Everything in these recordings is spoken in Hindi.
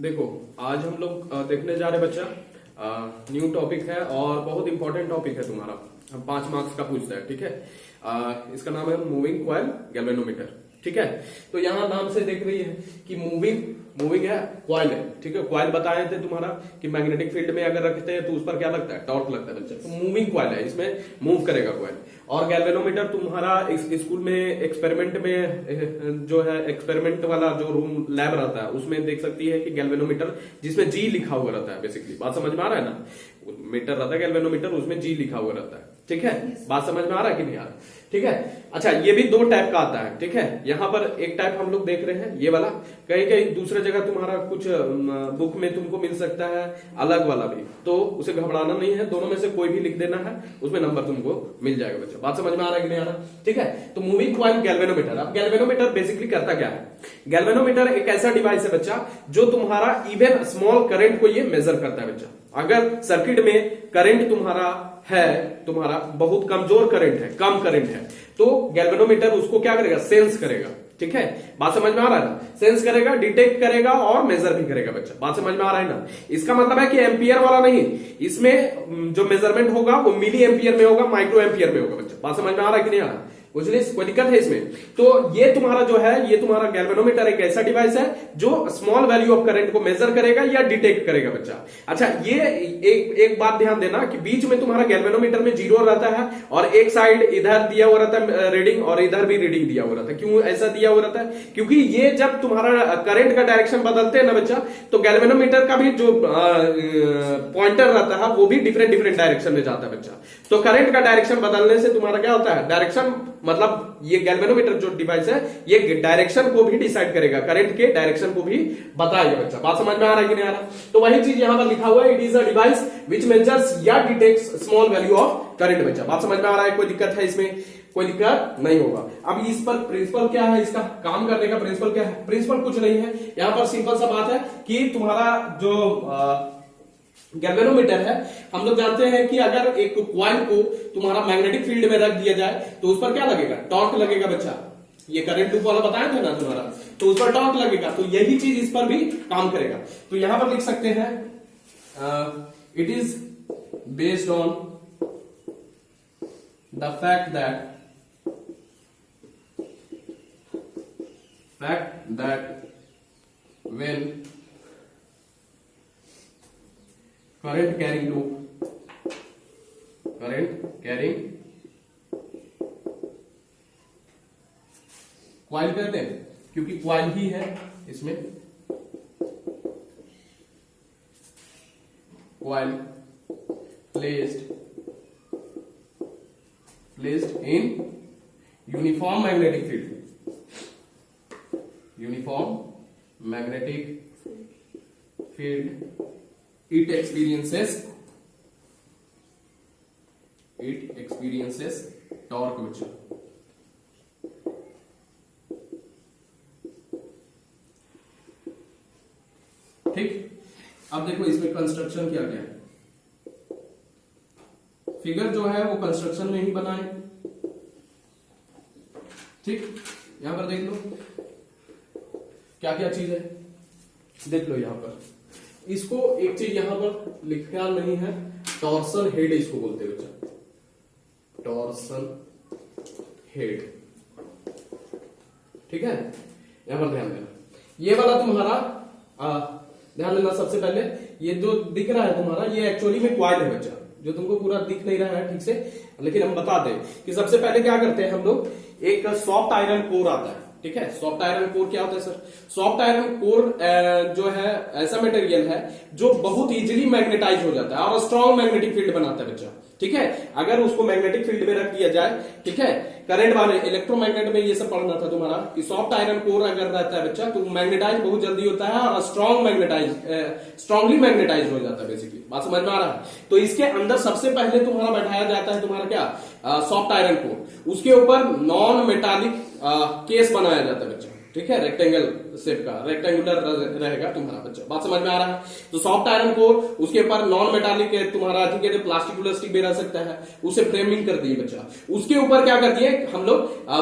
देखो, आज हम लोग देखने जा रहे बच्चा न्यू टॉपिक है और बहुत इंपॉर्टेंट टॉपिक है तुम्हारा। हम 5 मार्क्स का पूछता है, ठीक है। इसका नाम है मूविंग कॉइल गैल्वेनोमीटर, ठीक है। तो यहाँ नाम से देख रही है कि मूविंग है, कॉइल है, ठीक है। कॉइल बताए थे तुम्हारा कि मैग्नेटिक फील्ड में अगर रखते हैं तो उस पर क्या लगता है, टॉर्क लगता है बच्चा। तो मूविंग कॉइल है, इसमें मूव करेगा कॉइल। और गैल्वेनोमीटर तुम्हारा स्कूल में एक्सपेरिमेंट में जो है, एक्सपेरिमेंट वाला जो रूम लैब रहता है उसमें देख सकती है कि गैल्वेनोमीटर जिसमें जी लिखा हुआ रहता है। बेसिकली बात समझ में आ रहा है ना, मीटर रहता है गैल्वेनोमीटर, उसमें जी लिखा हुआ रहता है, ठीक है। बात समझ में आ रहा है कि नहीं आ रहा, ठीक है। अच्छा, ये भी 2 टाइप का आता है, ठीक है। यहाँ पर एक टाइप हम लोग देख रहे हैं ये वाला, कहीं कहीं दूसरे जगह तुम्हारा कुछ बुक में तुमको मिल सकता है अलग वाला भी, तो उसे घबराना नहीं है, दोनों में से कोई भी लिख देना है, उसमें नंबर तुमको मिल जाएगा बच्चा। बात समझ में आ रहा है कि नहीं आ रहा, ठीक है। तो मूविंग कॉइल गैल्वेनोमीटर। अब गैल्वेनोमीटर बेसिकली करता क्या है? गैल्वेनोमीटर एक ऐसा डिवाइस है बच्चा जो तुम्हारा इवन स्मॉल करंट को ये मेजर करता है बच्चा। अगर सर्किट में करंट तुम्हारा बहुत कमजोर करंट है, कम करंट है, तो गैल्वेनोमीटर उसको क्या करेगा, सेंस करेगा, ठीक है। बात समझ में आ रहा है ना, सेंस करेगा, डिटेक्ट करेगा और मेजर भी करेगा बच्चा। बात समझ में आ रहा है ना। इसका मतलब है कि एम्पियर वाला नहीं, इसमें जो मेजरमेंट होगा वो मिली एम्पियर में होगा, माइक्रो एम्पियर में होगा बच्चा। बात समझ में आ रहा है कि नहीं आ रहा, कुछ कोई दिक्कत है इसमें? तो ये तुम्हारा जो है, ये तुम्हारा गैल्वेनोमीटर एक ऐसा डिवाइस है जो स्मॉल वैल्यू ऑफ करंट को मेजर करेगा या डिटेक्ट करेगा बच्चा। अच्छा, ये एक बात ध्यान देना कि बीच में तुम्हारा गैल्वेनोमीटर में 0 रहता है और एक साइड इधर दिया हुआ रहता है रीडिंग और इधर भी रीडिंग दिया हुआ रहता है। क्यों ऐसा दिया हुआ रहता है? क्योंकि ये जब तुम्हारा करंट का डायरेक्शन बदलते हैं ना बच्चा, तो गैल्वेनोमीटर का भी जो पॉइंटर रहता है वो भी डिफरेंट डायरेक्शन में जाता है बच्चा। तो करंट का डायरेक्शन बदलने से तुम्हारा क्या होता है, डायरेक्शन, मतलब ये गैल्वेनोमीटर जो डिवाइस है ये डायरेक्शन को भी डिसाइड करेगा, करंट के डायरेक्शन को भी बताएगा बच्चा। बात समझ में आ रहा है कि नहीं आ रहा? तो वही चीज यहां पर लिखा हुआ है, it is a device which measures या detects small value of current बच्चा। बात समझ में आ रहा है? कोई दिक्कत है इसमें? कोई दिक्कत नहीं होगा। अब इस पर प्रिंसिपल क्या है, इसका काम करने का प्रिंसिपल क्या है? प्रिंसिपल कुछ नहीं है, यहां पर सिंपल सा बात है कि तुम्हारा जो गैल्वेनोमीटर है, हम लोग जानते हैं कि अगर एक कॉइल को तुम्हारा मैग्नेटिक फील्ड में रख दिया जाए तो उस पर क्या लगेगा, टॉर्क लगेगा बच्चा। ये करंट लूप वाला बताया था ना तुम्हारा, तो उस पर टॉर्क लगेगा, तो यही चीज इस पर भी काम करेगा। तो यहां पर लिख सकते हैं it is based on the fact that when current carrying coil कहते हैं क्योंकि कॉइल ही है इसमें, coil placed in uniform magnetic field it experiences torque बच्चा। ठीक, अब देखो इसमें कंस्ट्रक्शन क्या क्या है। फिगर जो है वो कंस्ट्रक्शन में ही बनाए, ठीक। यहां पर देख लो क्या क्या चीज है, देख लो यहां पर। इसको एक चीज यहां पर लिखा नहीं है, टॉर्सन हेड इसको बोलते हैं बच्चा, टॉर्सन हेड, ठीक है। यहां पर ध्यान देना, ये वाला तुम्हारा ध्यान देना। सबसे पहले ये जो दिख रहा है तुम्हारा, ये एक्चुअली में कॉइल है बच्चा, जो तुमको पूरा दिख नहीं रहा है ठीक से, लेकिन हम बता दें कि सबसे पहले क्या करते हैं हम लोग, एक सॉफ्ट आयरन कोर आता है, ठीक है। सॉफ्ट आयरन कोर क्या होता है सर? सॉफ्ट आयरन कोर जो है ऐसा मटेरियल है जो बहुत इजीली मैग्नेटाइज हो जाता है और स्ट्रॉन्ग मैग्नेटिक फील्ड बनाता है बच्चा, ठीक है। अगर उसको मैग्नेटिक फील्ड में रख दिया जाए, ठीक है, करंट वाले इलेक्ट्रोमैग्नेट में ये सब पढ़ना था तुम्हारा कि सॉफ्ट आयरन कोर अगर रहता है बच्चा तो मैग्नेटाइज बहुत जल्दी होता है और स्ट्रांगली मैग्नेटाइज हो जाता है बेसिकली। बात समझ में आ रहा है? तो इसके अंदर सबसे पहले तुम्हारा बैठाया जाता है तुम्हारा क्या, सॉफ्ट आयरन कोर, उसके ऊपर नॉन मेटालिक केस बनाया जाता है बच्चा, ठीक है, रेक्टेंगल शेप का, रेक्टेंगुलर रहेगा तुम्हारा बच्चा। बात समझ में आ रहा है? तो सॉफ्ट आयरन कोर, उसके ऊपर नॉन मेटालिक तुम्हारा ठीक है प्लास्टिक व्लास्टिक भी रह सकता है, उसे फ्रेमिंग कर दिए बच्चा। उसके ऊपर क्या कर दिए हम लोग,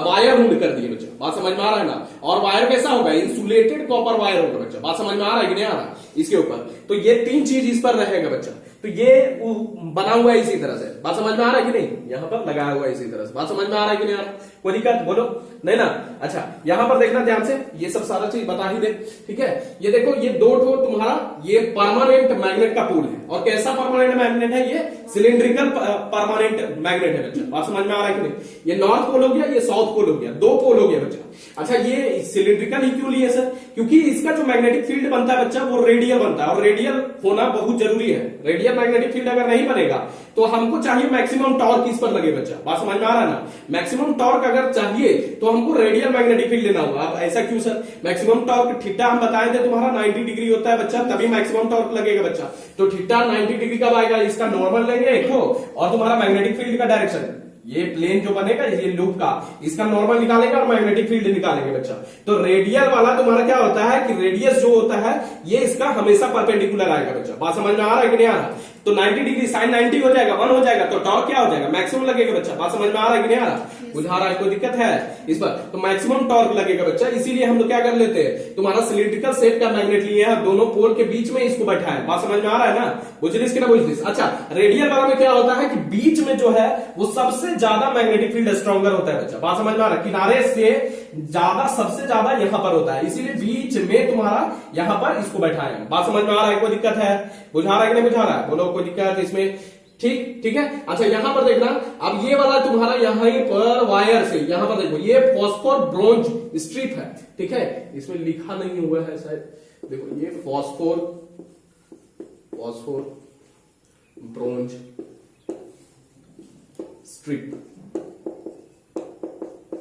वायर रूंड कर दिए बच्चा। बात समझ में आ रहा है ना? और वायर कैसा होगा, इंसुलेटेड कॉपर वायर होगा बच्चा। बात समझ में आ रहा है कि नहीं आ रहा इसके ऊपर? तो ये 3 चीज इस पर रहेगा बच्चा। तो ये बना हुआ है इसी तरह से। बात समझ में आ रहा है कि नहीं? यहां पर लगाया हुआ है इसी तरह से। बात समझ में आ रहा है कि नहीं आ रहा? कोई दिक्कत बोलो नहीं ना? अच्छा, यहां पर देखना ध्यान से, ये सब सारा चीज बता ही दे, ठीक है। ये देखो, ये 2 ठो तुम्हारा ये परमानेंट मैग्नेट का पोल है। और कैसा परमानेंट मैग्नेट है? ये सिलिंड्रिकल परमानेंट मैग्नेट है बच्चा। बात समझ में आ रहा है कि नहीं? ये नॉर्थ पोल हो गया, ये साउथ पोल हो गया, 2 पोल हो गया बच्चा। अच्छा, ये सिलिंड्रिकल ही क्यों लिए सर? क्योंकि इसका जो मैग्नेटिक फील्ड बनता है बच्चा, वो रेडियल बनता है, और रेडियल होना बहुत जरूरी है। रेडियल मैग्नेटिक फील्ड अगर नहीं बनेगा तो हमको चाहिए मैक्सिमम टॉर्क किस पर लगे बच्चा। बात समझ में आ रहा है ना? मैक्सिमम टॉर्क अगर चाहिए तो हमको रेडियल मैग्नेटिक फील्ड लेना होगा। अब ऐसा क्यों सर? मैक्सिमम टॉर्क थीटा हम बताए थे तुम्हारा 90 डिग्री होता है बच्चा, तभी मैक्सिमम टॉर्क लगेगा बच्चा। तो थीटा 90 डिग्री कब आएगा? इसका नॉर्मल लेंगे एक को, और तुम्हारा मैग्नेटिक फील्ड का डायरेक्शन, ये प्लेन जो बनेगा ये लूप का, इसका नॉर्मल निकालेगा और मैग्नेटिक फील्ड निकालेंगे बच्चा। तो रेडियल वाला तुम्हारा क्या होता है कि रेडियस जो होता है ये इसका हमेशा परपेंडिकुलर आएगा बच्चा। बात समझ में आ रहा है कि नहीं आ रहा? तो 90 डिग्री साइन 90 हो जाएगा, 1 हो जाएगा, तो टॉर्क क्या हो जाएगा? मैक्सिमम लगेगा बच्चा। बात समझ में आ रहा है कि नहीं आ रहा? बुझा रहा है? कोई दिक्कत है इस पर? तो मैक्सिमम टॉर्क लगेगा बच्चा। इसीलिए हम लोग क्या कर लेते हैं, तुम्हारा सिलिंड्रिकल शेप का मैग्नेट लिए हैं, दोनों पोल के बीच में इसको बैठा है। बात समझ में आ रहा है ना? बुझलिस कि ना बुझलिस? अच्छा, रेडियल वाला में क्या होता है कि बीच में जो है वो सबसे ज्यादा मैग्नेटिक फील्ड स्ट्रॉन्गर होता है बच्चा। बात समझ में आ रहा है? किनारे से ज्यादा, सबसे ज्यादा यहां पर होता है, इसीलिए बीच में तुम्हारा यहां पर इसको बैठाया है। बात समझ में आ रहा है? कोई दिक्कत है? बुझा रहा है कि नहीं बुझा रहा है? बोलो कोई दिक्कत इसमें? ठीक, ठीक है। अच्छा, यहां पर देखना, अब ये वाला तुम्हारा यहां पर वायर से, यहां पर देखो, ये फॉस्फोर ब्रोंज स्ट्रिप है, ठीक है। इसमें लिखा नहीं हुआ है शायद, देखो ये फॉस्फोर ब्रोंज स्ट्रिप।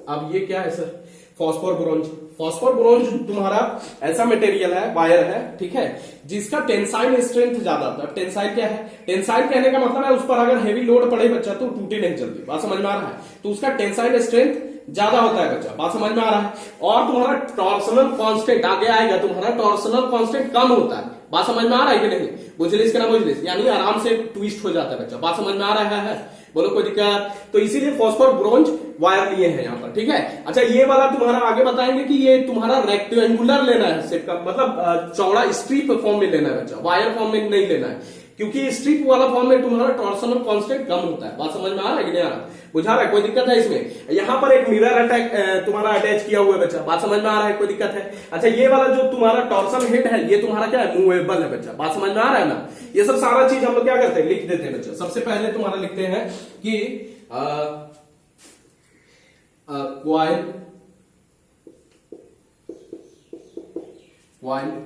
अब ये क्या है sir? Phosphor bronze. Phosphor bronze तुम्हारा ऐसा मटेरियल है, वायर है, ठीक है, जिसका टेंसाइल स्ट्रेंथ ज्यादा होता है। टेंसाइल क्या है? टेंसाइल कहने का मतलब है उस पर अगर हेवी लोड पड़े बच्चा तो टूटे नहीं जल्दी। बात समझ में आ रहा है? तो उसका टेंसाइल स्ट्रेंथ ज्यादा होता है बच्चा। बात समझ में आ रहा है? और तुम्हारा टॉर्सनल कांस्टेंट आगे आएगा, तुम्हारा टॉर्सनल कांस्टेंट कम होता है। बात समझ में आ रहा है कि नहीं? बुझलिस के ना बुझलिस? यानी आराम से ट्विस्ट हो जाता है बच्चा। बात समझ में आ रहा है? बोलो कोई दिक्कत? तो इसीलिए फॉस्फोर ब्रोंज वायर लिए हैं यहां पर, ठीक है। अच्छा, ये वाला तुम्हारा आगे बताएंगे कि ये तुम्हारा रेक्टेंगुलर लेना है शेप का, मतलब चौड़ा स्ट्रिप फॉर्म में लेना है बच्चा, वायर फॉर्म में नहीं लेना है, क्योंकि स्ट्रिप वाला फॉर्म में तुम्हारा टॉर्सनल कांस्टेंट कम होता है। बात समझ में आ रहा है कि नहीं आ रहा? बुझा रहा है? कोई दिक्कत है इसमें? यहां पर एक मिरर तुम्हारा अटैच किया हुआ है बच्चा। बात समझ में आ रहा है? कोई दिक्कत है? अच्छा, ये वाला जो तुम्हारा टॉर्सल हेड है ये तुम्हारा क्या है? मूवेबल है बच्चा। बात समझ में आ रहा है ना? ये सब सारा चीज हम लोग क्या करते हैं, लिख देते हैं बच्चा। सबसे पहले तुम्हारा लिखते हैं कि coil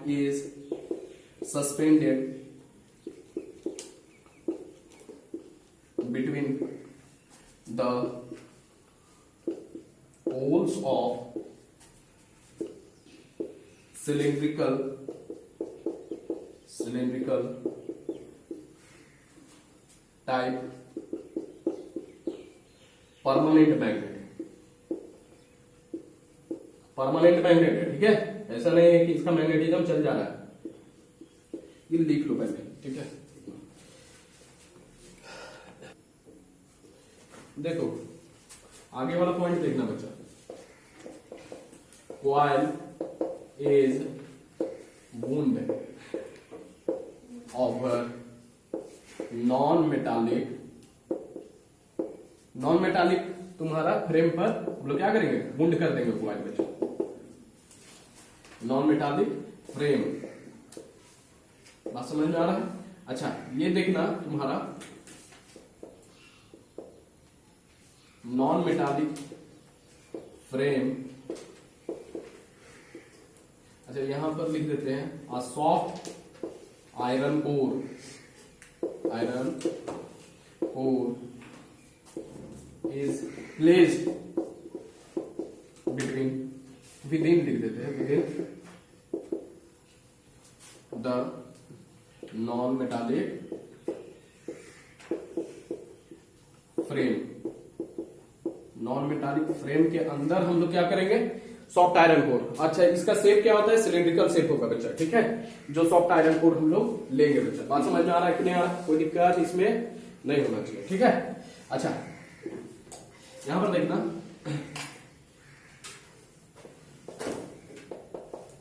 is suspended between the poles of cylindrical type permanent magnet है, ठीक है। ऐसा नहीं है कि इसका मैग्नेटिज्म चल जा रहा है, ये लिख लो पहले, ठीक है। देखो आगे वाला पॉइंट देखना बच्चा। Coil is wound over non metallic तुम्हारा फ्रेम पर हम लोग क्या करेंगे, वुंड कर देंगे कॉइल बच्चा। नॉन मेटालिक फ्रेम, बात समझ में आ रहा है? अच्छा, ये देखना तुम्हारा नॉन मेटालिक फ्रेम। अच्छा, यहां पर लिख देते हैं a soft iron core is placed within लिख देते हैं, within the non-metallic frame। Non metallic frame के अंदर हम लोग क्या करेंगे, सॉफ्ट आयरन कोर। अच्छा, इसका शेप क्या होता है? सिलिंड्रिकल शेप होगा बच्चा, ठीक है, जो सॉफ्ट आयरन कोर हम लोग लेंगे बच्चा। बात समझ में आ रहा है कि नहीं आ रहा? कोई दिक्कत इसमें नहीं होना चाहिए, ठीक है। अच्छा, यहां पर देखना,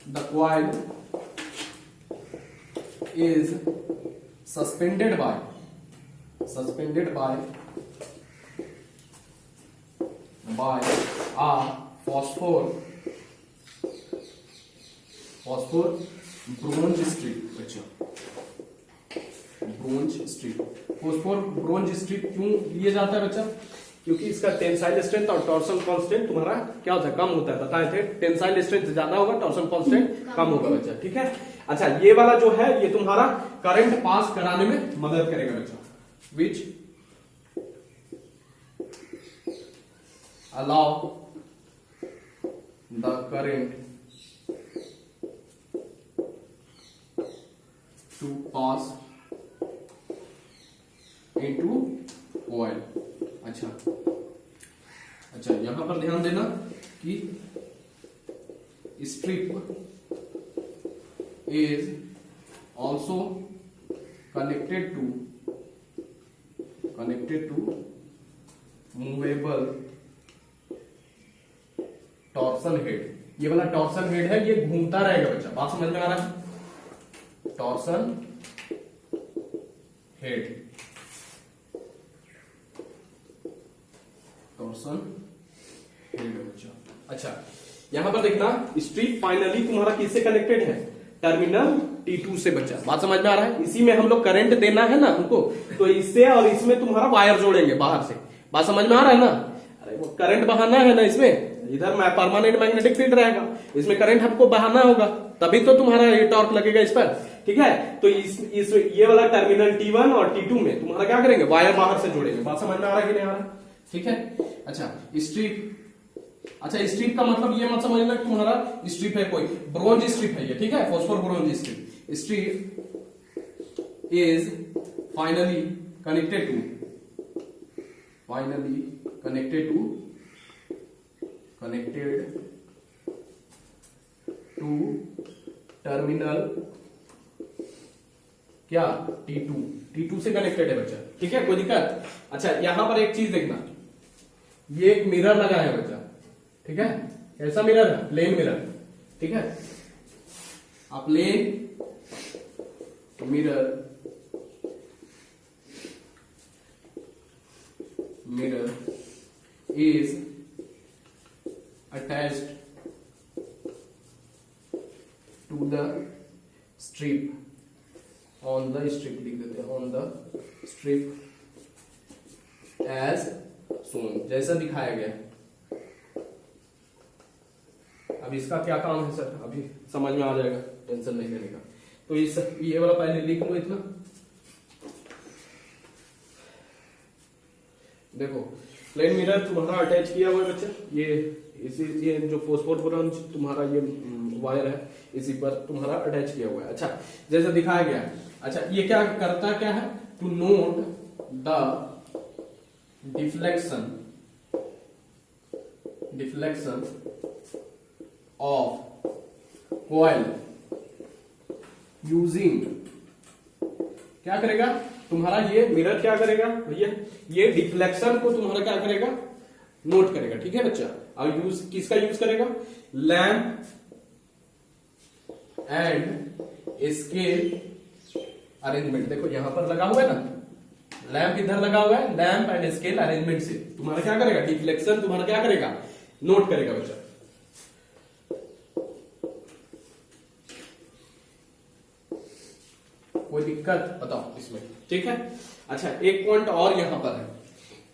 the coil is suspended bye a phosphor bronze strip। अच्छा, bronze strip, phosphor bronze strip क्यों लिए जाता है बच्चा? क्योंकि इसका टेंसाइल स्ट्रेंथ और टॉर्सन कांस्टेंट तुम्हारा क्या होता है? कम होता है। बताए थे, टेंसाइल स्ट्रेंथ ज्यादा होगा, टॉर्सन कांस्टेंट कम होगा बच्चा, ठीक है। अच्छा, ये वाला जो है ये तुम्हारा करंट पास कराने में मदद करेगा बच्चा, विच allow the current to pass into coil। अच्छा, यहां पर ध्यान देना कि strip is also connected to movable torsion head. ये वाला टॉर्सन हेड है, ये घूमता रहेगा बच्चा। बात समझ में आ रहा है? टॉर्सन हेड, बच्चा। अच्छा, यहां पर देखना, स्ट्रिप फाइनली तुम्हारा किससे कनेक्टेड है? टर्मिनल T2 से बच्चा। बात समझ में आ रहा है? इसी में हम लोग करंट देना है ना हमको, तो इससे और इसमें तुम्हारा वायर जोड़ेंगे बाहर से। बात समझ में आ रहा है ना? अरे वो करंट बहाना है ना इसमें, इधर परमानेंट मैग्नेटिक फील्ड रहेगा, इसमें करंट हमको बहाना होगा, तभी तो तुम्हारा ये टॉर्क लगेगा इस पर, ठीक है। तो इस ये वाला टर्मिनल T1 और T2 में तुम्हारा क्या करेंगे? वायर बाहर से जोड़ेंगे। बात समझ में आ रहा है कि नहीं आ रहा? ठीक है। अच्छा, स्ट्रिप का मतलब ये मत समझना कि तुम्हारा स्ट्रिप है कोई, ब्रोंज स्ट्रिप है ये, ठीक है, phosphor bronze strip. Strip is finally connected to terminal क्या? T2 से कनेक्टेड है बच्चा, ठीक है, कोई दिक्कत? अच्छा, यहां पर एक चीज देखना, ये एक मिरर लगा है बच्चा, ठीक है, ऐसा मिरर है, प्लेन मिरर, ठीक है। Plane mirror is attached to the strip, on the strip लिख देते हैं, on the strip as shown, जैसा दिखाया गया। अब इसका क्या काम है सर? अभी समझ में आ जाएगा, टेंशन नहीं लेने का। तो ये वाला पहले लिख लो इतना। देखो, प्लेन मिरर तुम्हारा अटैच किया हुआ है बच्चा, ये जो फॉस्फोर ब्रोंज तुम्हारा ये वायर है, इसी पर तुम्हारा अटैच किया हुआ है। अच्छा, जैसा दिखाया गया है। अच्छा, ये क्या करता क्या है? To note the deflection of coil using, क्या करेगा तुम्हारा ये मिरर? क्या करेगा भैया? ये डिफ्लेक्शन को तुम्हारा क्या करेगा? नोट करेगा, ठीक है बच्चा। अब किसका यूज करेगा? Lamp and scale arrangement. देखो यहां पर लगा हुआ है ना, लैंप इधर लगा हुआ है, लैंप एंड स्केल अरेंजमेंट से तुम्हारा क्या करेगा? डिफ्लेक्शन तुम्हारा क्या करेगा? नोट करेगा बच्चा। कोई दिक्कत बताओ इसमें, ठीक है। अच्छा, एक पॉइंट और यहां पर है,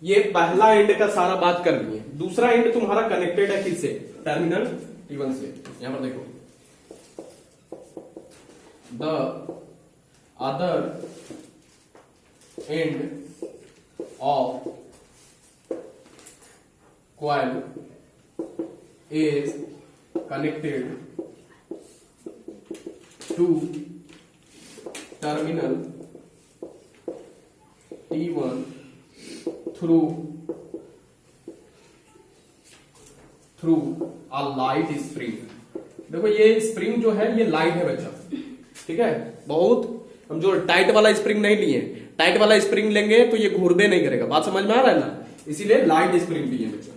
ये पहला एंड का सारा बात कर लिए, दूसरा एंड तुम्हारा कनेक्टेड है किससे? टर्मिनल T1 से। यहां पर देखो, the other end of coil is connected to terminal T1 through a light spring. देखो ये स्प्रिंग जो है ये लाइट है बच्चा, ठीक है। बहुत हम जो टाइट वाला स्प्रिंग नहीं लिए, टाइट वाला स्प्रिंग लेंगे तो ये घूरदे नहीं करेगा, बात समझ में आ रहा है ना, इसीलिए लाइट स्प्रिंग लिए बच्चा।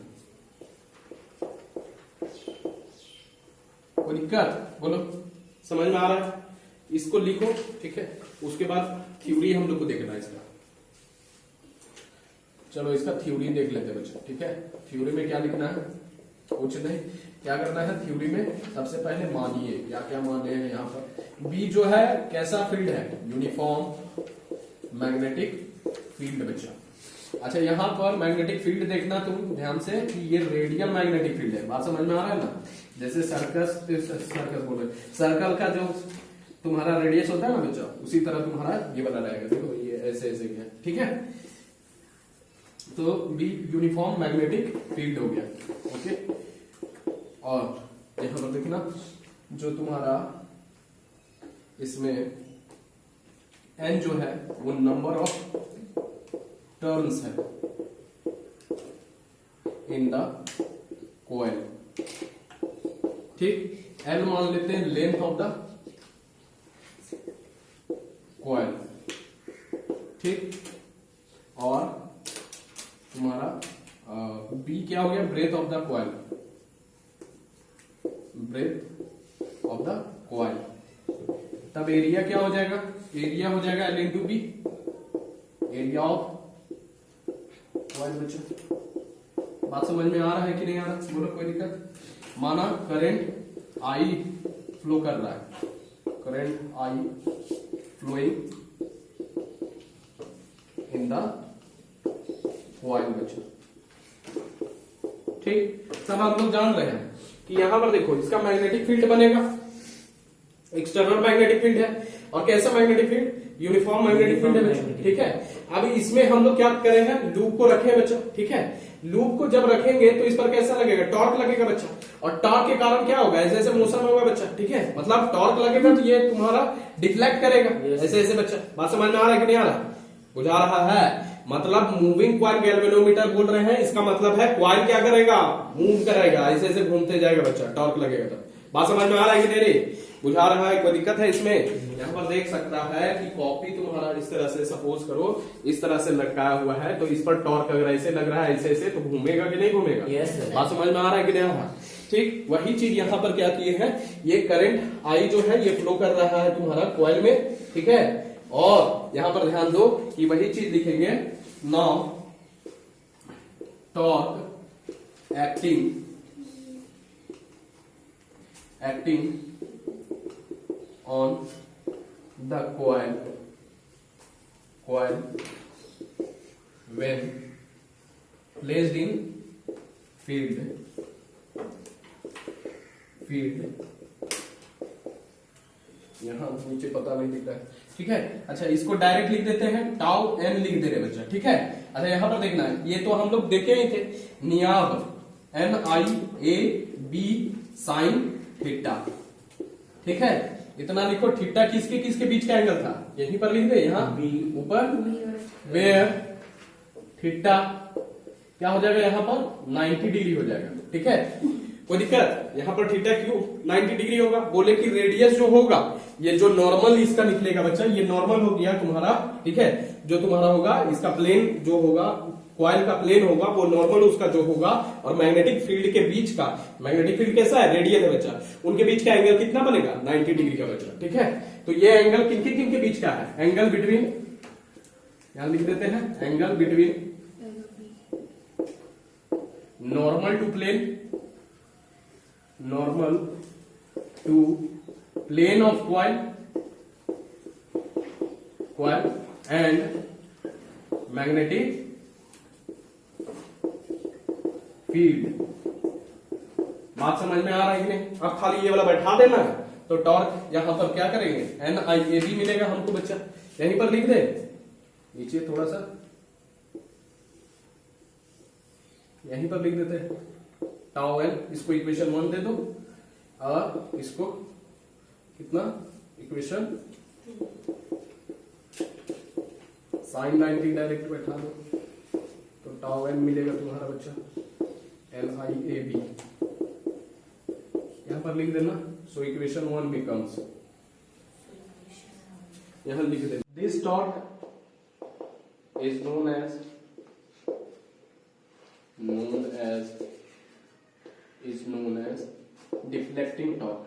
कोई दिक्कत बोलो, समझ में आ रहा है? इसको लिखो, ठीक है। उसके बाद थ्योरी हम लोग को देखना है इसका। चलो इसका थ्योरी देख लेते हैं बच्चा, ठीक है। थ्योरी में क्या लिखना है, कुछ नहीं, क्या करना है थ्योरी में, सबसे पहले मानिए क्या क्या माने हैं यहाँ पर। बी जो है कैसा फील्ड है, यूनिफॉर्म मैग्नेटिक फील्ड बच्चा। अच्छा यहाँ पर मैग्नेटिक फील्ड देखना तुम ध्यान से कि ये रेडियल मैग्नेटिक फील्ड है, बात समझ में आ रहा है ना। जैसे सर्कस बोल रहे, सर्कल का जो तुम्हारा रेडियस होता है ना बच्चा, उसी तरह तुम्हारा ये वाला रहेगा। देखो ये ऐसे ऐसे क्या, ठीक है। तो बी यूनिफॉर्म मैग्नेटिक फील्ड हो गया, ओके। और यहां पर देखना जो तुम्हारा इसमें एन जो है वो नंबर ऑफ टर्न्स है इन द कोयल, ठीक। एल मान लेते हैं लेंथ ऑफ द कोयल, ठीक। और तुम्हारा बी क्या हो गया, breadth of the coil, breadth of the coil. तब एरिया क्या हो जाएगा, एरिया हो जाएगा L into B, area of coil बच्चा। बात समझ में आ रहा है कि नहीं आ रहा, बोलो कोई दिक्कत। माना करंट आई फ्लो कर रहा है, current I flowing in the coil बच्चा, ठीक। सब हम लोग जान रहे हैं कि यहां पर देखो इसका मैग्नेटिक फील्ड बनेगा, एक्सटर्नल मैग्नेटिक फील्ड है। और कैसा magnetic field, uniform magnetic field है बच्चा, ठीक है। अब इसमें हम लोग क्या करे हैं, लूप को रखे बच्चा, ठीक है। लूप को जब रखेंगे तो इस पर कैसा लगेगा, टॉर्क लगेगा बच्चा। और टॉर्क के कारण क्या होगा, ऐसे ऐसे मोशन होगा बच्चा, ठीक है। मतलब टॉर्क लगेगा तो ये तुम्हारा डिफ्लेक्ट करेगा, ऐसे ऐसे बच्चा। बात समझ में आ रहा है कि नहीं आ रहा, बुझा रहा है। मतलब मूविंग कॉइल गैल्वेनोमीटर बोल रहे हैं, इसका मतलब है कॉइल क्या करेगा, मूव करेगा, ऐसे ऐसे घूमते जाएगा बच्चा, टॉर्क लगेगा। तो बात समझ में आ रहा है कि नहीं, बुझा रहा है, कोई दिक्कत है इसमें। यहाँ पर देख सकता है कि कॉपी तुम्हारा इस तरह से सपोज करो इस तरह से लटकाया हुआ है, तो इस पर टॉर्क अगर ऐसे लग रहा है ऐसे ऐसे, तो घूमेगा कि नहीं घूमेगा, बात समझ में आ रहा है कि नहीं आ रहा, ठीक। वही चीज यहाँ पर क्या किए हैं, ये करंट आई जो है ये फ्लो कर रहा है तुम्हारा कॉइल में, ठीक है। और यहां पर ध्यान दो कि वही चीज लिखेंगे, now torque acting on the coil when placed in field यहां नीचे पता नहीं दिख रहा है, ठीक है। अच्छा इसको डायरेक्ट लिख देते हैं, टाउ एन लिख दे रहे बच्चा, ठीक है। अच्छा यहां पर देखना है, ये तो हम लोग देखे ही थे, नियाब N I A B sine theta, ठीक है। इतना लिखो, थीटा किसके किसके बीच का एंगल था, यहीं पर लिख दे, यहाँ ऊपर, वेयर थीटा क्या हो जाएगा यहाँ पर 90 डिग्री हो जाएगा, ठीक है। कोई दिक्कत, यहाँ पर थीटा क्यों 90 डिग्री होगा, बोले कि रेडियस जो होगा ये जो नॉर्मल इसका निकलेगा बच्चा, ये नॉर्मल हो गया तुम्हारा, ठीक है। जो तुम्हारा होगा इसका प्लेन जो होगा, कॉइल का प्लेन होगा वो नॉर्मल उसका जो होगा, और मैग्नेटिक फील्ड के बीच का, मैग्नेटिक फील्ड कैसा है, रेडियल है बच्चा, उनके बीच का एंगल कितना बनेगा 90 डिग्री का बच्चा, ठीक है। तो ये एंगल किन के बीच का है, एंगल बिटवीन, यहां लिख देते हैं, angle between normal to plane of coil and magnetic field. बात समझ में आ रहा है कि नहीं, अब खाली ये वाला बैठा देना है, तो टॉर्क यहां पर क्या करेंगे, एन आई ए बी मिलेगा हमको बच्चा, यहीं पर लिख दे, नीचे थोड़ा सा यहीं पर लिख देते हैं, टाउ एल, इसको इक्वेशन 1 दे दो, और इसको कितना, इक्वेशन साइन 90 डायरेक्ट बैठा दो, तो टाउ एन मिलेगा तुम्हारा बच्चा एल आई ए बी, यहां पर लिख देना। सो इक्वेशन 1 बिकम्स, यहां लिख देना, this torque is known as deflecting torque.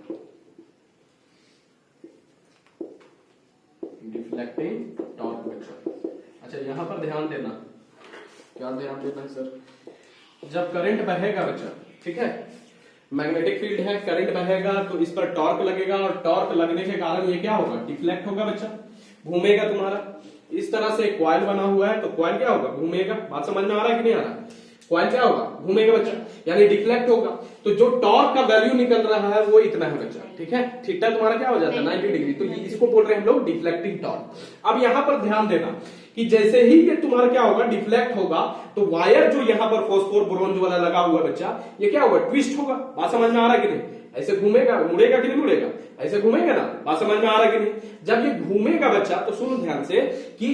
Deflecting torque बच्चा। अच्छा यहां पर ध्यान देना, क्या ध्यान देना है सर, जब करंट बहेगा बच्चा, ठीक है, मैग्नेटिक फील्ड है, करंट बहेगा तो इस पर टॉर्क लगेगा, और टॉर्क लगने के कारण ये क्या होगा, डिफ्लेक्ट होगा बच्चा, घूमेगा तुम्हारा। इस तरह से कॉइल बना हुआ है तो कॉइल क्या होगा, घूमेगा। बात समझ में आ रहा है कि नहीं आ रहा? कॉइल क्या होगा, घूमेगा बच्चा, यानी डिफ्लेक्ट होगा। तो जो टॉर्क का वैल्यू निकल रहा है वो इतना है बच्चा, ठीक है। थीटा तुम्हारा क्या हो जाता है, 90 डिग्री। तो इसको बोल रहे हैं हम लोग डिफ्लेक्टिंग टॉर्क। अब यहां पर ध्यान देना कि जैसे ही ये तुम्हारा क्या होगा, डिफ्लेक्ट होगा, तो वायर जो यहां पर फॉस्फोर ब्रोंज वाला लगा हुआ है बच्चा, ये क्या होगा, ट्विस्ट होगा। बात समझ में आ रहा है कि नहीं? ऐसे घूमेगा, मुड़ेगा कि नहीं मुड़ेगा, ऐसे घूमेगा ना। बात समझ में आ रहा है कि नहीं? जब ये घूमेगा बच्चा तो सुनो ध्यान से कि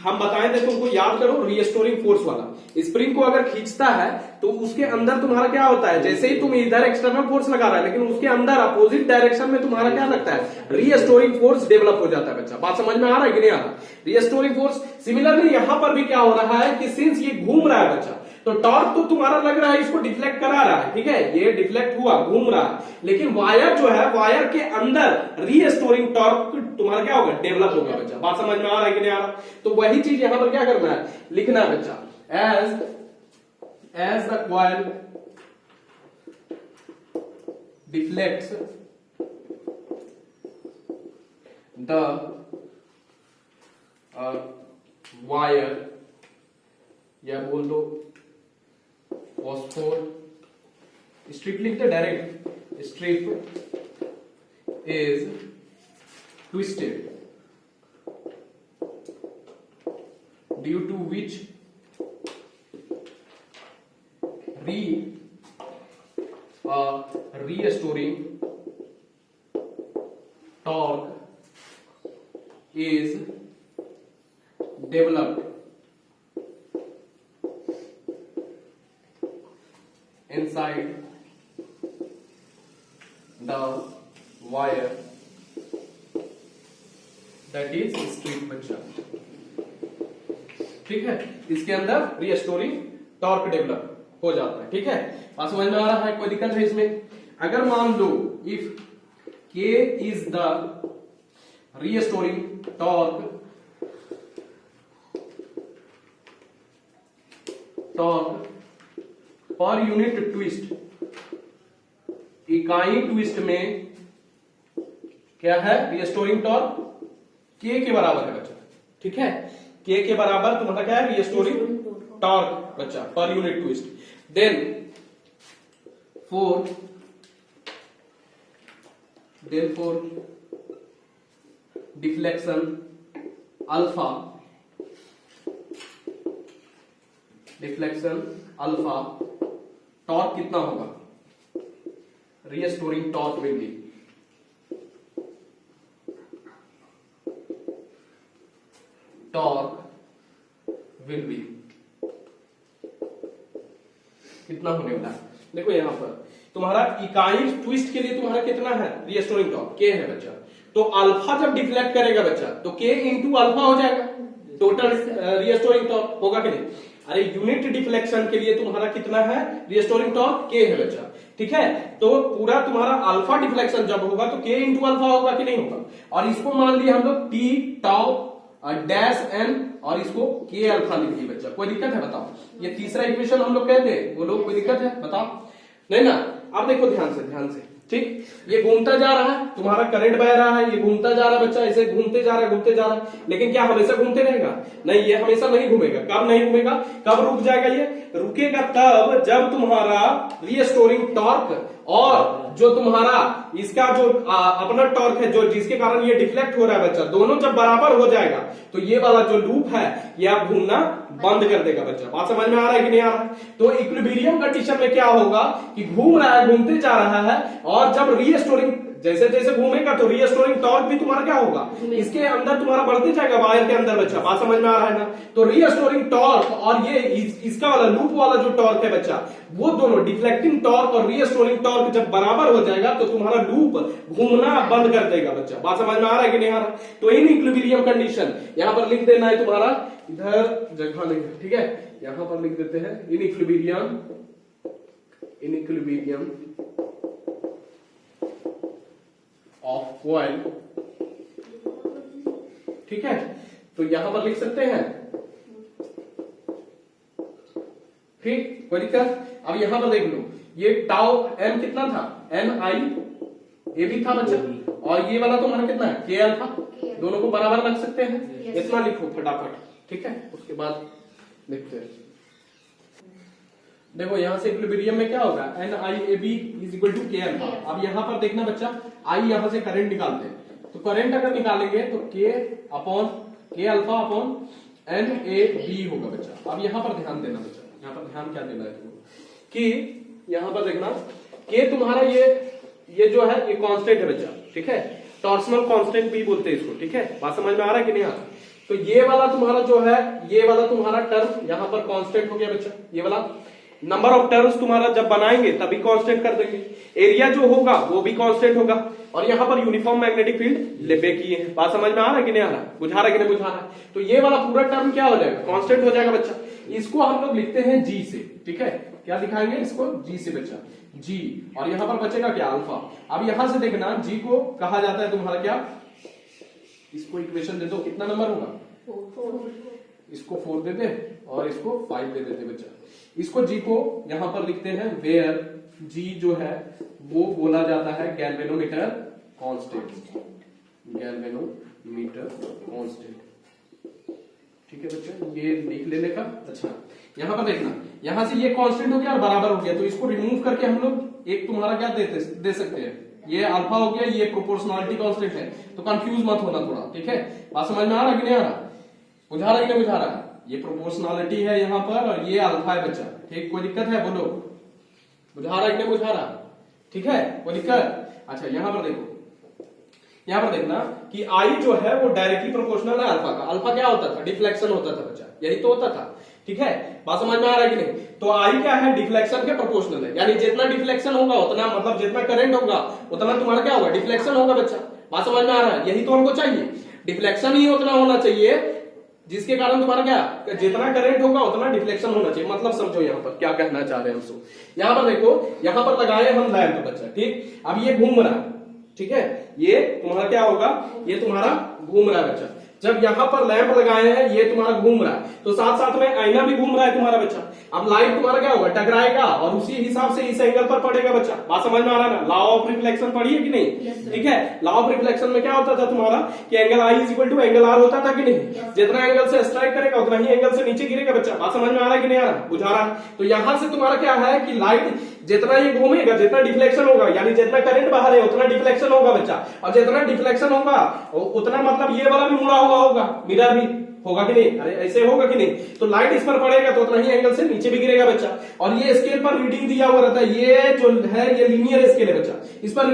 हम बताए थे तुमको, याद करो, रीस्टोरिंग फोर्स वाला स्प्रिंग को अगर खींचता है तो उसके अंदर तुम्हारा क्या होता है, जैसे ही तुम इधर एक्सटर्नल फोर्स लगा रहा है, लेकिन उसके अंदर अपोजिट डायरेक्शन में तुम्हारा क्या लगता है, रीस्टोरिंग फोर्स डेवलप हो जाता है बच्चा। बात समझ में आ रहा है कि नहीं आ रहा? Restoring force. सिमिलरली यहां पर भी क्या हो रहा है कि सिंस ये घूम रहा है बच्चा, तो टॉर्क तो तुम्हारा लग रहा है इसको डिफ्लेक्ट करा रहा है, ठीक है, ये डिफ्लेक्ट हुआ, घूम रहा है, लेकिन वायर जो है, वायर के अंदर रीस्टोरिंग टॉर्क तुम्हारा क्या होगा, डेवलप होगा बच्चा। बात समझ में आ रहा है कि नहीं आ रहा? तो वही चीज यहां पर क्या करना है, लिखना है बच्चा, as the coil deflects the wire, या बोल दो फॉस्फोर, स्ट्रिप लिखते direct, strip is twisted due to which restoring torque is developed inside the wire, that is strip बच्चा, ठीक है। इसके अंदर रीस्टोरिंग टॉर्क डेवलप हो जाता है, ठीक है। बात समझ में आ रहा है? कोई दिक्कत है इसमें? अगर मान लो if K is the restoring torque per unit twist, इकाई ट्विस्ट में क्या है, रीस्टोरिंग टॉर्क K के बराबर है बच्चा, ठीक है। K के बराबर तुम्हारा क्या है, रीस्टोरिंग टॉर्क बच्चा पर unit twist. Then for deflection alpha, torque कितना होगा, रीस्टोरिंग टॉर्क विल बी कितना होने वाला है? देखो यहां पर तुम्हारा इकाई ट्विस्ट के लिए तुम्हारा कितना है, रीस्टोरिंग टॉर्क K है बच्चा। तो अल्फा जब डिफ्लेक्ट करेगा बच्चा तो K इंटू अल्फा हो जाएगा, टोटल रीस्टोरिंग टॉर्क होगा कि नहीं? अरे यूनिट डिफ्लेक्शन के लिए तुम्हारा कितना है, रीस्टोरिंग टॉर्क K है बच्चा, ठीक है। तो पूरा तुम्हारा अल्फा डिफ्लेक्शन जब होगा तो K इंटू अल्फा होगा कि नहीं होगा? और इसको मान लिया हम लोग T टाउ डैश एन, और इसको K अल्फा लिख दिया बच्चा। कोई दिक्कत है बताओ? ये तीसरा इक्वेशन हम लोग कहते हैं, बोलो कोई दिक्कत है बताओ? नहीं ना? अब देखो ध्यान से, ठीक, ये घूमता जा रहा है, तुम्हारा करंट बह रहा है, ये घूमता जा रहा है बच्चा, ऐसे घूमते जा रहा है, लेकिन क्या हमेशा घूमते रहेगा? नहीं, ये हमेशा नहीं घूमेगा। कब नहीं घूमेगा, कब रुक जाएगा? ये रुकेगा तब जब तुम्हारा रीस्टोरिंग टॉर्क और जो तुम्हारा इसका जो अपना टॉर्क है, जो जिसके कारण ये डिफ्लेक्ट हो रहा है बच्चा, दोनों जब बराबर हो जाएगा तो ये वाला जो लूप है ये आप घूमना बंद कर देगा बच्चा। बात समझ में आ रहा है कि नहीं आ रहा है? तो इक्विलिब्रियम कंडीशन में क्या होगा कि घूम रहा है, घूमते जा रहा है, और जब रीस्टोरिंग जैसे जैसे घूमेगा तो रीस्टोरिंग टॉर्क भी तुम्हारा क्या होगा, इसके अंदर तुम्हारा बढ़ते जाएगा, वायर के अंदर बच्चा। बात समझ में आ रहा है ना? तो रीस्टोरिंग टॉर्क और ये इसका वाला लूप वाला जो टॉर्क है बच्चा, वो दोनों डिफ्लेक्टिंग टॉर्क और रीस्टोरिंग टॉर्क जब बराबर हो जाएगा तो तुम्हारा लूप घूमना बंद कर देगा बच्चा। बात समझ में आ रहा है कि नहीं आ रहा? तो इन इक्विलिब्रियम कंडीशन यहां पर लिख देना है तुम्हारा, इधर जगह नहीं है, ठीक है, यहां पर लिख देते हैं इन इक्विलिब्रियम ऑफ कॉइल, ठीक है। तो यहां पर लिख सकते हैं, ठीक, कोई दिक्कत? अब यहां पर देख लो, ये टाउ एम कितना था, एन आई ए भी था बच्चा, और ये वाला तुम्हारा कितना है, के एल था, दोनों को बराबर रख सकते हैं, इतना लिखो फटाफट, ठीक है। उसके बाद देखते हैं, देखो यहां से इक्विलिब्रियम में क्या होगा, N I A B is equal to K L. अब यहां पर देखना बच्चा, आई यहां से करंट निकालते हैं, तो करंट अगर निकालेंगे तो K alpha upon N A B होगा बच्चा। अब यहां पर ध्यान देना बच्चा, यहां पर ध्यान क्या देना है तुमको कि यहां पर देखना के तुम्हारा ये जो है ये कांस्टेंट है बच्चा, ठीक है, टॉर्सनल कांस्टेंट भी बोलते हैं इसको, ठीक है। बात समझ में आ रहा है कि नहीं आ रहा? तो ये वाला तुम्हारा जो है, ये वाला तुम्हारा टर्म यहां पर कांस्टेंट हो गया बच्चा, ये वाला नंबर ऑफ टर्म्स तुम्हारा जब बनाएंगे तभी कांस्टेंट कर देंगे, एरिया जो होगा वो भी कांस्टेंट होगा, और यहां पर यूनिफॉर्म मैग्नेटिक फील्ड लेबे किए हैं। बात समझ में आ रहा है कि नहीं आ रहा? बुझा रहा है कि नहीं बुझा रहा है? तो ये वाला पूरा टर्म क्या हो जाएगा, कांस्टेंट हो जाएगा बच्चा। इसको हम लोग लिखते हैं जी से, ठीक है, क्या दिखाएंगे इसको, जी से बच्चा, जी, और यहां पर बचेगा क्या, अल्फा। अब यहां से देखना, जी को कहा जाता है तुम्हारा क्या, इसको इक्वेशन दे दो, कितना नंबर होगा, इसको 4 दे दे और इसको 5 दे देते बच्चा। इसको जी को यहां पर लिखते हैं वेयर जी जो है वो बोला जाता है गैल्वेनोमीटर कांस्टेंट, गैल्वेनोमीटर कांस्टेंट, ठीक है बच्चा, ये लिख लेने का। अच्छा, यहां पर देखना, यहां से ये कांस्टेंट हो गया और बराबर हो गया, तो इसको रिमूव करके हम लोग एक तुम्हारा क्या दे सकते हैं, ये अल्फा हो गया, ये प्रोपोर्शनलिटी कांस्टेंट है, तो कंफ्यूज मत होना थोड़ा, ठीक है। बात समझ में आ रहा है कि नहीं आ रहा, बुझा रहा है कि नहीं बुझा रहा है? ये प्रोपोर्शनलिटी है यहां पर और ये अल्फा है बच्चा, ठीक, कोई दिक्कत है बोलो, बुझा रहा है कि नहीं बुझा रहा, ठीक है, कोई दिक्कत? अच्छा, यहां पर देखो, यहां पर देखना कि आई जो है वो डायरेक्टली प्रोपोर्शनल है अल्फा का। अल्फा क्या होता था, डिफ्लेक्शन होता था बच्चा, यही तो होता था, ठीक है। बात समझ में आ रहा है कि नहीं? तो आई क्या है, डिफ्लेक्शन के प्रोपोर्शनल है, यानी जितना डिफ्लेक्शन होगा उतना, मतलब जितना करंट होगा उतना तुम्हारा क्या होगा, डिफ्लेक्शन होगा बच्चा। बात समझ में आ रहा है? यही तो हमको चाहिए, डिफ्लेक्शन ही उतना होना चाहिए जिसके कारण तुम्हारा क्या, जितना करंट होगा उतना डिफ्लेक्शन होना चाहिए। मतलब समझो यहां पर क्या कहना चाह रहे हैं हम। यहां पर देखो, यहां पर लगाए हम लैंप बच्चा, ठीक, अब ये घूम रहा है, ठीक है, ये तुम्हारा क्या होगा, ये तुम्हारा घूम रहा है बच्चा। जब यहां पर लैंप लगाए हैं, ये तुम्हारा घूम रहा है, तो साथ साथ में आईना भी घूम रहा है तुम्हारा बच्चा। अब लाइट तुम्हारा क्या होगा, टकराएगा और उसी हिसाब से इस एंगल पर पड़ेगा बच्चा। बात समझ में आ रहा है ना? लॉ ऑफ रिफ्लेक्शन पढ़ी है कि नहीं? ठीक है, लॉ ऑफ रिफ्लेक्शन में क्या होता था तुम्हारा कि angle I is equal to angle R होता था कि नहीं? जितना एंगल से स्ट्राइक करेगा उतना ही एंगल से नीचे गिरेगा बच्चा। बात समझ में आ रहा है कि नहीं आ रहा, बुझा रहा है? तो यहां से तुम्हारा क्या है कि लाइट जितना ये घूमेगा, जितना डिफ्लेक्शन होगा, यानी जितना करंट बाहर है उतना डिफ्लेक्शन होगा बच्चा, और जितना डिफ्लेक्शन होगा उतना मतलब ये वाला भी मुड़ा हुआ होगा, मिरर भी होगा कि नहीं? अरे ऐसे होगा कि नहीं? तो लाइट इस पर पड़ेगा तो उतना ही एंगल से नीचे भी गिरेगा बच्चा। और ये स्केल पर रीडिंग दिया हुआ रहता है, ये जो है ये लीनियर स्केल है बच्चा, इस पर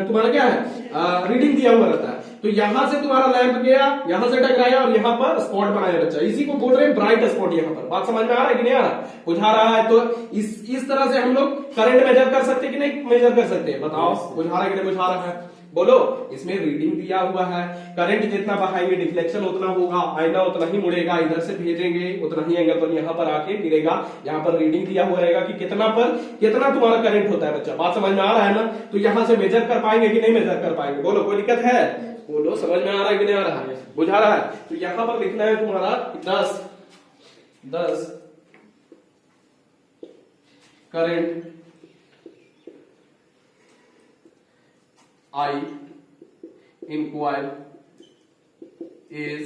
तुम्हारा क्या है, रीडिंग दिया हुआ रहता है। तो यहां से तुम्हारा लैंप गया, यहां से टकराया और यहां पर स्पॉट बनाया बच्चा, इसी को बोल रहे हैं ब्राइट स्पॉट। यहां पर बात समझ में आ रहा है कि नहीं आ रहा, बुझा रहा है? तो इस तरह से हम लोग करंट मेजर कर सकते कि नहीं मेजर कर सकते, बताओ, बुझा रहा है कि नहीं बुझा रहा है, बोलो। इसमें रीडिंग दिया हुआ है, करंट जितना बहाएंगे डिफ्लेक्शन उतना होगा, आईना उतना ही मुड़ेगा, इधर से भेजेंगे उतना ही एंगल पर यहाँ पर आके गिरेगा। यहाँ पर रीडिंग दिया हुआ रहेगा कि कितना पर कितना तुम्हारा करंट होता है बच्चा। बात समझ में आ रहा है ना? तो यहाँ से मेजर कर पाएंगे कि नहीं मेजर कर पाएंगे, बोलो, कोई दिक्कत है? बोलो, समझ में आ रहा है कि नहीं आ रहा है, बुझा रहा है? तो यहाँ पर लिखना है तुम्हारा 10 current I in coil is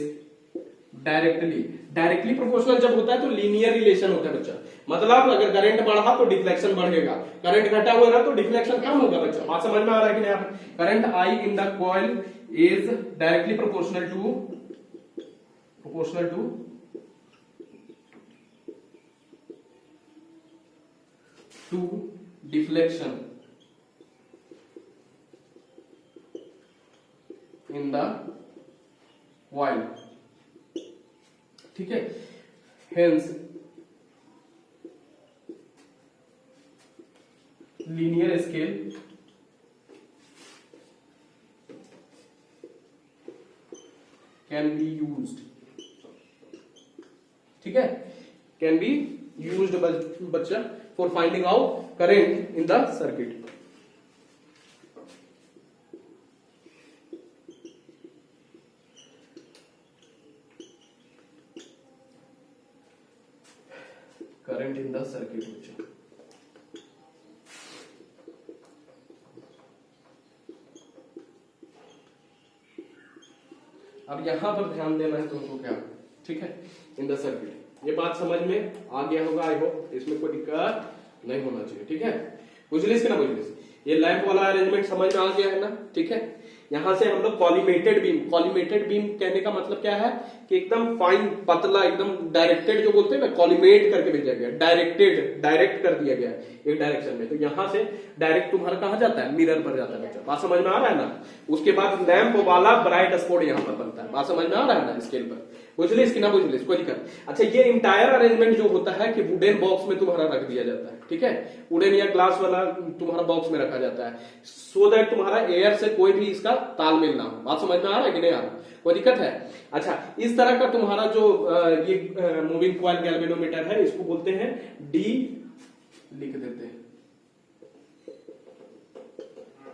directly proportional जब होता है तो लीनियर रिलेशन होता है बच्चा। मतलब अगर करंट बढ़ा तो डिफ्लेक्शन बढ़ेगा, करंट घटा हुआ ना तो डिफ्लेक्शन कम होगा बच्चा। बात समझ में आ रहा है कि नहीं? Current I in the coil is directly proportional to deflection in the coil, ठीक है। Hence linear scale can be used, ठीक है, कैन बी यूज्ड बच्चा for finding out current in the circuit. Current in the circuit बच्चा। अब यहां पर ध्यान देना है तुमको क्या, ठीक है, इन द सर्किट। ये बात समझ में आ गया होगा, आई होप इसमें कोई दिक्कत नहीं होना चाहिए, ठीक है। बुझलिस कि ना बुझलिस? ये लैंप वाला अरेंजमेंट समझ में आ गया है ना, ठीक है। यहां से हम लोग कॉलीमेटेड बीम कहने का मतलब क्या है कि एकदम फाइन पतला, एकदम डायरेक्टेड जो बोलते हैं ना, कॉलीमेट करके भेजा गया, डायरेक्ट कर दिया गया एक डायरेक्शन में। तो यहां से डायरेक्ट तुम्हारा कहां जाता है, मिरर पर जाता है बच्चा। बात समझ में आ रहा है ना? उसके बाद लैंप वाला ब्राइट स्पॉट यहां पर बनता है। बात समझ में आ रहा है ना स्केल पर? बुझलिस कि ना बुझलिस? कोई दिक्कत? अच्छा, ये इंटायर अरेंजमेंट जो होता है कि वुडन बॉक्स में तुम्हारा रख दिया जाता है, ठीक है। वुडन या ग्लास वाला तुम्हारा बॉक्स में रखा जाता है, सो दैट तुम्हारा एयर से कोई भी इसका तालमेल ना हो। बात समझ में आ रहा है कि नहीं आ रहा? कोई दिक्कत है? अच्छा, इस तरह का तुम्हारा जो ये मूविंग कॉइल गैल्वेनोमीटर है, इसको बोलते हैं डी, लिख देते हैं,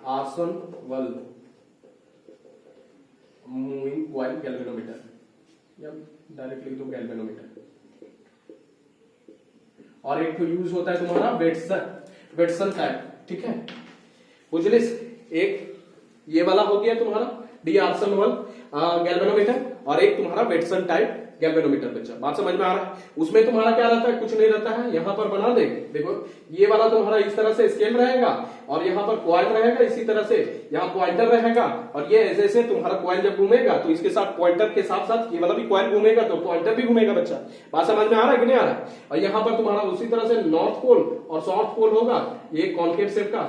आसनवल मूविंग कॉइल गैल्वेनोमीटर, या डायरेक्ट लिख दो गैल्वेनोमीटर। और एक तो यूज होता है तुम्हारा वेटसन टाइप, ठीक है। बुझलिस? एक ये वाला हो गया तुम्हारा डी आर्सनवल गैल्वेनोमीटर, और एक तुम्हारा वेटसन टाइप गैल्वेनोमीटर बच्चा। बात समझ में आ रहा है? उसमें तुम्हारा क्या रहता है, कुछ नहीं रहता है। यहां पर बना दे, देखो ये वाला तुम्हारा इस तरह से स्केल रहेगा, और यहां पर कॉइल रहेगा इसी तरह से, यहां पॉइंटर रहेगा, और ये ऐसे ऐसे तुम्हारा कॉइल जब घूमेगा तो इसके साथ पॉइंटर के साथ साथ ये वाला भी कॉइल घूमेगा तो पॉइंटर भी घूमेगा बच्चा। बात समझ में आ रहा है कि नहीं आ रहा है? और यहां पर तुम्हारा उसी तरह से नॉर्थ पोल और साउथ पोल होगा, ये कॉन्केव शेप का,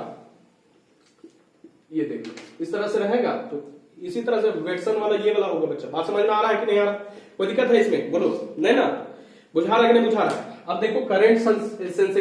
ये देखो इस तरह से रहेगा। तो इसी तरह से वेटसन वाला ये वाला होगा बच्चा। बात समझ में आ रहा है कि नहीं आ रहा? कोई दिक्कत है इसमें? बोलो, नहीं ना? बुझा रहा है कि नहीं बुझा रहा? अब देखो करंट सेंसिटिव